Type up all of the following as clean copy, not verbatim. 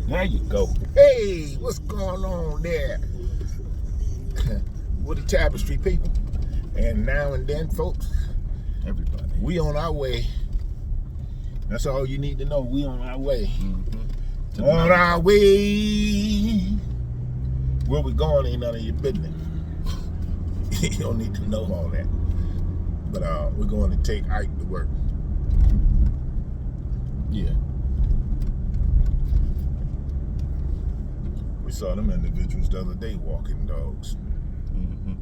There you go. Hey, what's going on there? We're the Tapestry people. And now and then, folks, everybody, we on our way. That's all you need to know. We on our way. Mm-hmm. On our way. Where we going ain't none of your business. You don't need to know all that. But we're going to take Ike to work. Yeah. We saw them individuals the other day walking dogs. Mm-hmm.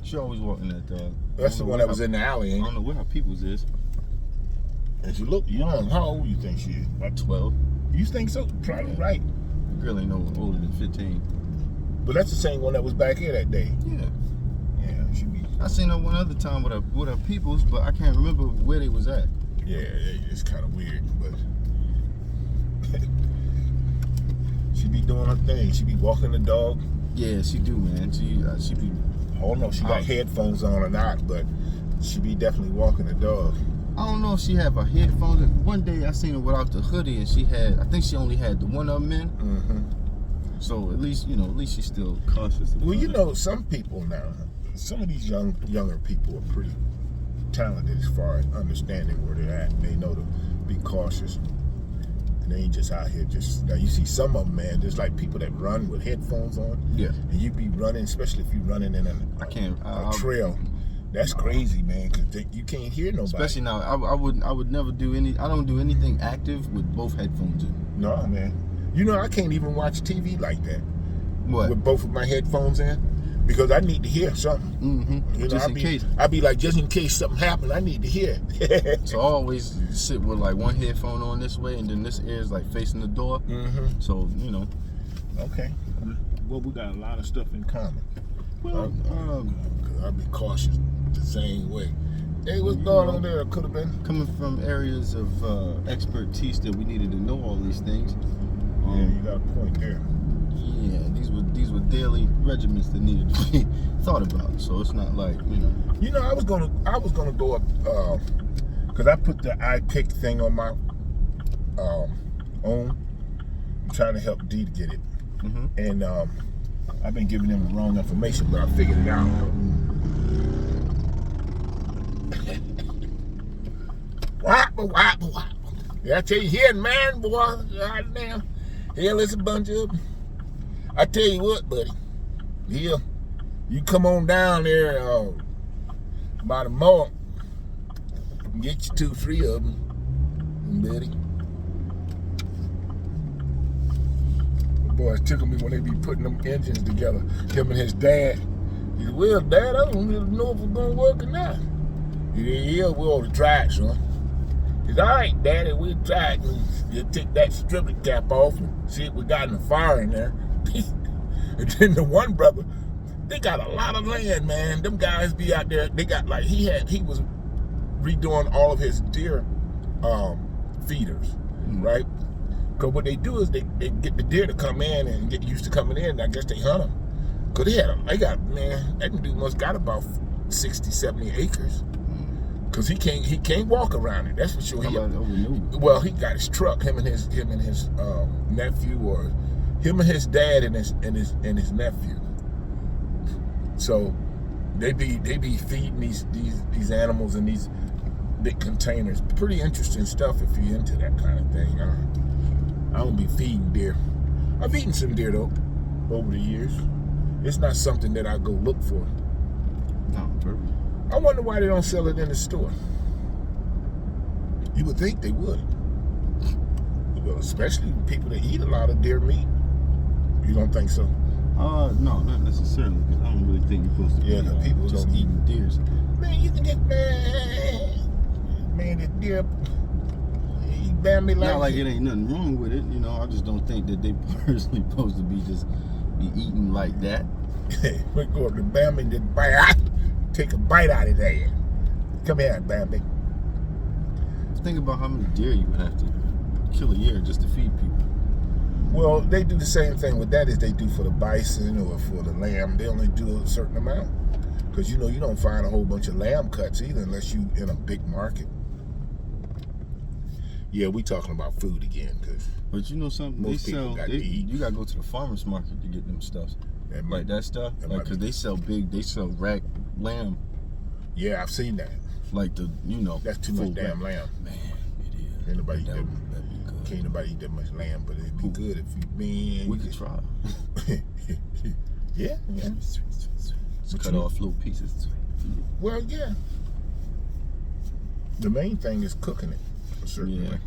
She always walking that dog. That's the one that was in the alley, ain't I don't know where her people's is. And she look young. How old you think she is? About 12. You think so? Probably right. The girl ain't no older than 15. But that's the same one that was back here that day. Yeah. Yeah, she be. I seen her one other time with her peoples, but I can't remember where they was at. Yeah, it's kind of weird, but she be doing her thing. She be walking the dog. Yeah, she do, man. She be. I don't know if she got headphones on or not, but she be definitely walking the dog. I don't know if she have her headphones. One day I seen her without the hoodie, and I think she only had the one of them in. Mm-hmm. So at least she's still cautious. Well, you know, some people now, some of these younger people are pretty talented as far as understanding where they're at. They know to be cautious. And they ain't just out here now you see some of them, man, there's like people that run with headphones on. Yeah. And you be running, especially if you're running in a trail. That's crazy, man, because you can't hear nobody. Especially now, I would never do I don't do anything active with both headphones in. No, man. You know, I can't even watch TV like that. What? With both of my headphones in. Because I need to hear something. Mm-hmm. You know, in case. I'd be like, just in case something happens, I need to hear. So I always sit with like one headphone on this way, and then this ear is like facing the door. Mm-hmm. So, Okay. Well, we got a lot of stuff in common. Well, I'll be cautious the same way. Hey, what's going on there? Could have been. Coming from areas of expertise that we needed to know all these things. Yeah, you got a point there. Yeah, these were daily regiments that needed to be thought about. So it's not like, You know, I was gonna go up because I put the iPick thing on my own. I'm trying to help D to get it, and I've been giving them the wrong information, but I figured it out. Whop. Yeah, I tell you, here, man, boy, goddamn, hell, it's a bunch of them. I tell you what, buddy. Yeah, you come on down there by the mall and get you 2-3 of them, buddy. The boys tickle me when they be putting them engines together. Him and his dad. He said, well, Dad, I don't really know if we're gonna work or not. He said, yeah, we ought to try it, son. He said, all right, Daddy, we'll try it. And you take that stripper cap off and see if we got any fire in there. And then the one brother, they got a lot of land, man. Them guys be out there. They got like he was redoing all of his deer feeders, right? Because what they do is they get the deer to come in and get used to coming in. And I guess they hunt them. Because that dude must got about 60, 70 acres. Because he can't walk around it. That's for sure. Well, he got his truck. Him and his nephew, or him and his dad and his nephew. So they be feeding these animals in these big containers. Pretty interesting stuff if you're into that kind of thing. I don't be feeding deer. I've eaten some deer though over the years. It's not something that I go look for. No, perfect. I wonder why they don't sell it in the store. You would think they would. Well, especially people that eat a lot of deer meat. You don't think so? No, not necessarily. Because I don't really think you're supposed to. Yeah, because people just don't eating deers. Man, you can get the deer. He Bambi like. Not like it ain't nothing wrong with it. I just don't think that they personally supposed to be eating like that. We go up to Bambi and just take a bite out of his ass. Come here, Bambi. Think about how many deer you would have to kill a year just to feed people. Well, they do the same thing with that as they do for the bison or for the lamb. They only do a certain amount. Because, you don't find a whole bunch of lamb cuts either unless you in a big market. Yeah, we talking about food again, cause. But you know something, Most they people sell. got to eat. You gotta go to the farmers market to get them stuff. That might- Like that stuff, that like might because be- they sell big. They sell rack lamb, Yeah, I've seen that. like the That's too full much damn rack. lamb. Man, it is. Ain't nobody eat That'd that. be good. Can't nobody eat that much lamb, but it'd be good if you We could try. Yeah. Just cut off little pieces. Well, yeah. The main thing is cooking it a certain Yeah. way.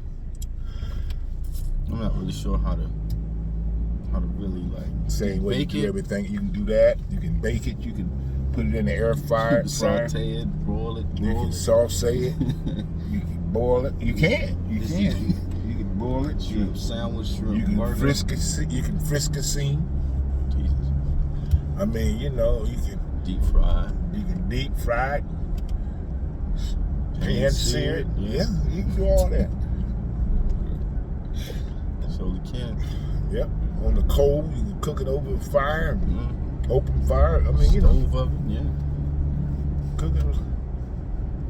I'm not really sure how to really like Same way you bake do it, everything. You can do that. You can bake it. You can put it in the air fryer. saute it, broil it, You roll can it. sauce it. You can boil it. You can. You It's can. easy. You can boil it. Shrimp sandwich, shrimp You can burger. fricassee. You can fricassee. Jesus. I mean, you can Deep fried. deep fry it. Pan sear it. Yeah. Yeah, you can do all that. So we can. Yep. On the coal, you can cook it over the fire. Mm. Open fire. I mean, Stove oven, yeah. cook it.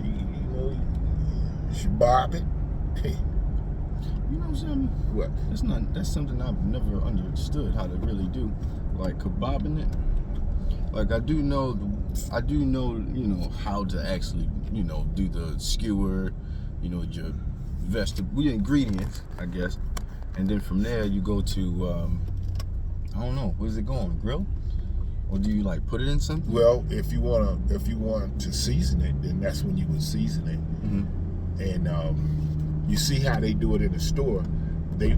You should bob it. Hey, You know something? what? That's something I've never understood how to really do. Like kebabbing it. Like I do know, how to actually, do the skewer, your ingredients, I guess. And then from there you go to, I don't know, where's it going? Grill? Or do you like put it in something? Well, if you want to season it, then that's when you would season it. Mm-hmm. And you see how they do it in the store. They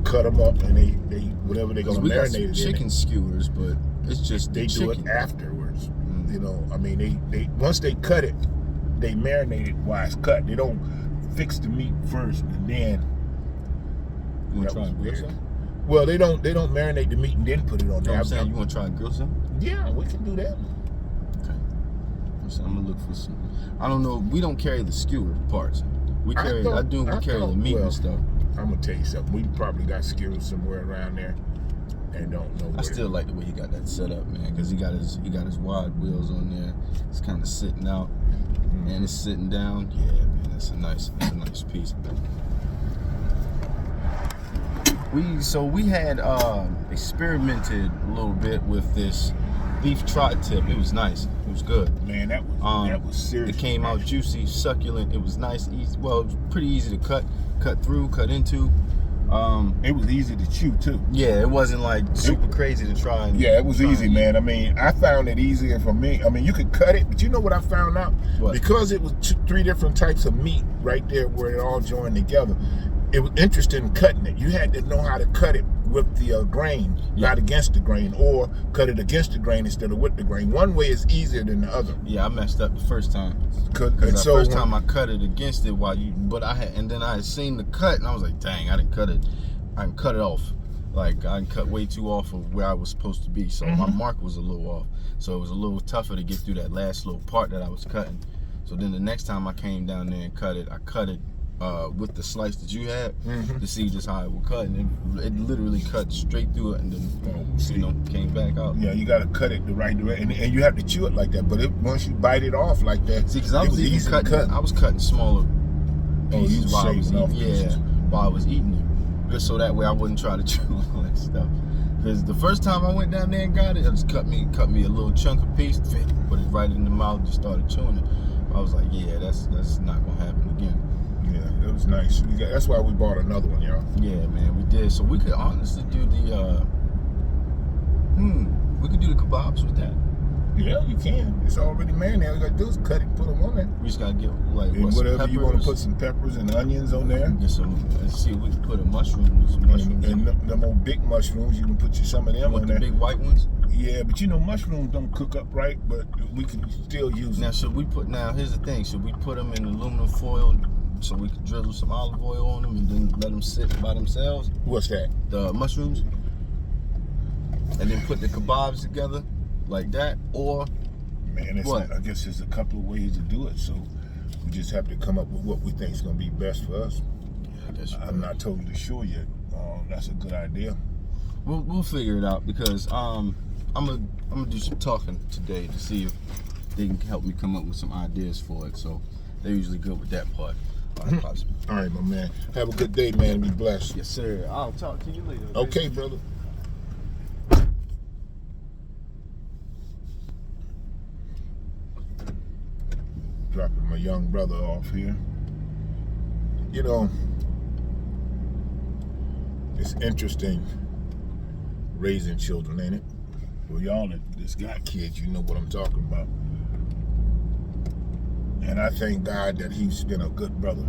cut them up and they whatever they're gonna We got marinate some it chicken in. skewers, but it's just They the do it chicken. afterwards. Mm. I mean, they once they cut it, they marinate it while it's cut. They don't fix the meat first and then. You want That to try was and grill weird. some? Well, they don't marinate the meat and then put it on You know there. what I'm saying? You want to try and grill some? Yeah, we can do that. Okay. So I'm gonna look for some. I don't know. We don't carry the skewer parts. We carry. We carry the meat and stuff. I'm gonna tell you something. We probably got skewers somewhere around there, and don't know. I still like the way he got that set up, man, because he got his wide wheels on there. It's kind of sitting out, and it's sitting down. Yeah, man, that's a nice piece. We had experimented a little bit with this beef tri-tip. It was nice. It was good. Man, that was serious. It came out juicy, succulent. It was nice, easy. Well, it was pretty easy to cut through, cut into. It was easy to chew too. Yeah, it wasn't like super crazy to try. Yeah, it was easy, man. I mean, I found it easier for me. I mean, you could cut it, but you know what I found out? What? Because it was 3 different types of meat right there where it all joined together. It was interesting cutting it. You had to know how to cut it with the grain, not against the grain, or cut it against the grain instead of with the grain. One way is easier than the other. Yeah, I messed up the first time. Because The first time I cut it against it then I had seen the cut and I was like, dang, I didn't cut it. I didn't cut it off. Like I cut way too off of where I was supposed to be. So my mark was a little off. So it was a little tougher to get through that last little part that I was cutting. So then the next time I came down there and cut it, I cut it with the slice that you had to see just how it would cut, and it literally cut straight through it, and then came back out. Yeah, you got to cut it the right direction, and you have to chew it like that. But once you bite it off like that, See, because I was even cutting, I was cutting smaller pieces while I was eating. While I was eating it, just so that way I wouldn't try to chew all that stuff. Because the first time I went down there and got it, I just cut me a little chunk of piece, put it right in the mouth, just started chewing it. I was like, yeah, that's not gonna happen again. Yeah, it was nice. That's why we bought another one, y'all. Yeah, man, we did. So we could honestly do the kebabs with that. Yeah, you can. It's already marinated. All you gotta do is cut it, put them on there. We just gotta get like And whatever you want to put some peppers and onions on there. Get some. Let's see if we can put some mushrooms. And them old big mushrooms, you can put some of them on the there. big white ones. Yeah, but mushrooms don't cook up right, but we can still use them. Now, here's the thing. Should we put them in aluminum foil so we can drizzle some olive oil on them and then let them sit by themselves? What's that? The mushrooms. And then put the kebabs together like that, or Man, I guess there's a couple of ways to do it, so we just have to come up with what we think is going to be best for us. Yeah, I'm not totally sure yet. That's a good idea. We'll figure it out, because I'm gonna do some talking today to see if they can help me come up with some ideas for it. So they're usually good with that part. All right, Pops. All right, my man. Have a good day, man. Be blessed. Yes, sir. I'll talk to you later. Okay, brother. Dropping my young brother off here. You know, it's interesting raising children, ain't it? Well, y'all that just got kids, you know what I'm talking about. And I thank God that he's been a good brother.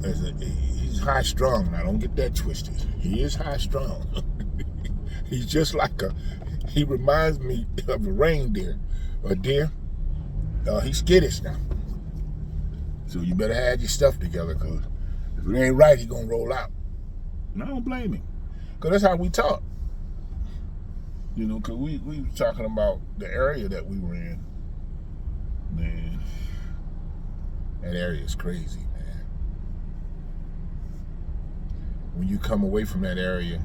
He's high strung. Now, don't get that twisted. He is high strung. He's just like he reminds me of a reindeer, a deer. He's skittish now. So you better have your stuff together, because if it ain't right, he's going to roll out. And I don't blame him, because that's how we talk. You know, because we were talking about the area that we were in. Man, that area is crazy, man. When you come away from that area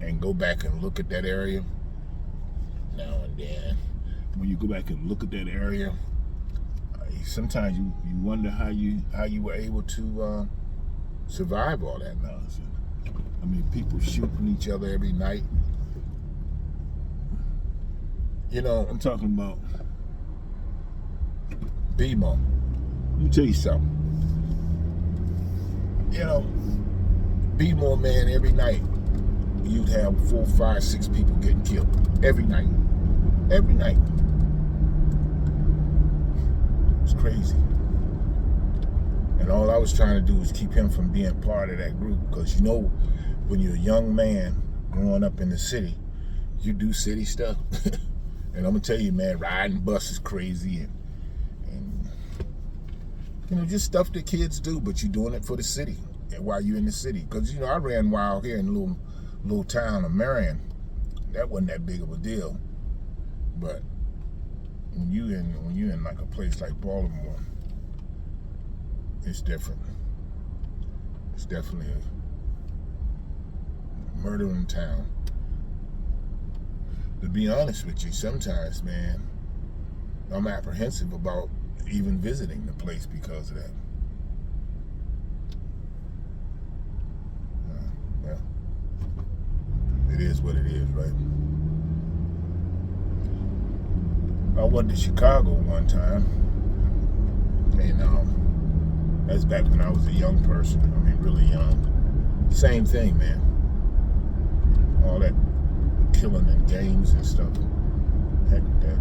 and go back and look at that area, now and then, when you go back and look at that area, sometimes you wonder how you were able to survive all that nonsense. I mean, people shooting each other every night. You know, I'm talking about BMO. Let me tell you something. You know, BMO, man, every night you'd have 4, 5, 6 people getting killed. Every night. Every night. It's crazy. And all I was trying to do was keep him from being part of that group, because you know, when you're a young man growing up in the city, you do city stuff. And I'm gonna tell you, man, riding bus is crazy, and you know, just stuff that kids do, but you're doing it for the city and while you're in the city. Because you know, I ran wild here in the little town of Marion. That wasn't that big of a deal. But when you in like a place like Baltimore, it's different. It's definitely a murdering town. To be honest with you, sometimes, man, I'm apprehensive about even visiting the place because of that. Well, it is what it is, right? I went to Chicago one time, and that's back when I was a young person. I mean, really young. Same thing, man. All that killing and gangs and stuff. Heck with that.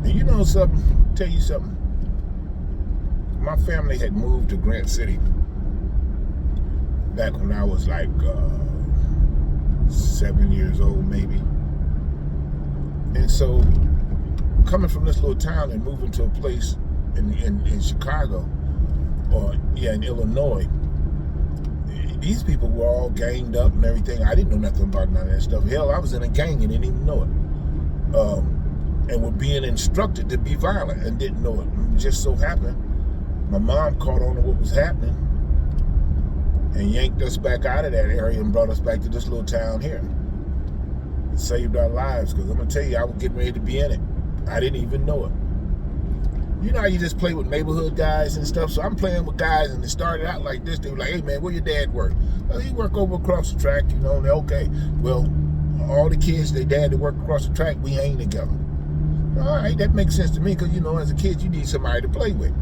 And you know something? Tell you something. My family had moved to Grant City back when I was like 7 years old, maybe. And so, coming from this little town and moving to a place in Chicago, or in Illinois, these people were all ganged up and everything. I didn't know nothing about none of that stuff. Hell, I was in a gang and didn't even know it. And were being instructed to be violent and didn't know it. It just so happened, my mom caught on to what was happening and yanked us back out of that area and brought us back to this little town here. It saved our lives, because I'm going to tell you, I was getting ready to be in it. I didn't even know it. You know how you just play with neighborhood guys and stuff? So I'm playing with guys, and it started out like this. They were like, hey, man, where your dad work? Well, he work over across the track, you know, and they're okay. Well, all the kids, their dad that work across the track, we hang together. All right, that makes sense to me, because, you know, as a kid, you need somebody to play with.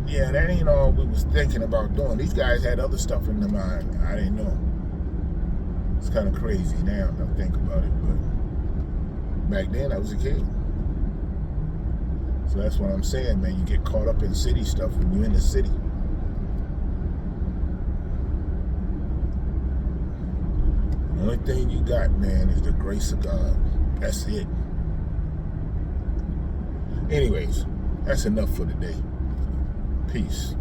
Yeah, that ain't all we was thinking about doing. These guys had other stuff in their mind. I didn't know. It's kind of crazy now if I think about it, but back then I was a kid. So that's what I'm saying, man. You get caught up in city stuff when you're in the city. The only thing you got, man, is the grace of God. That's it. Anyways, that's enough for today. Peace.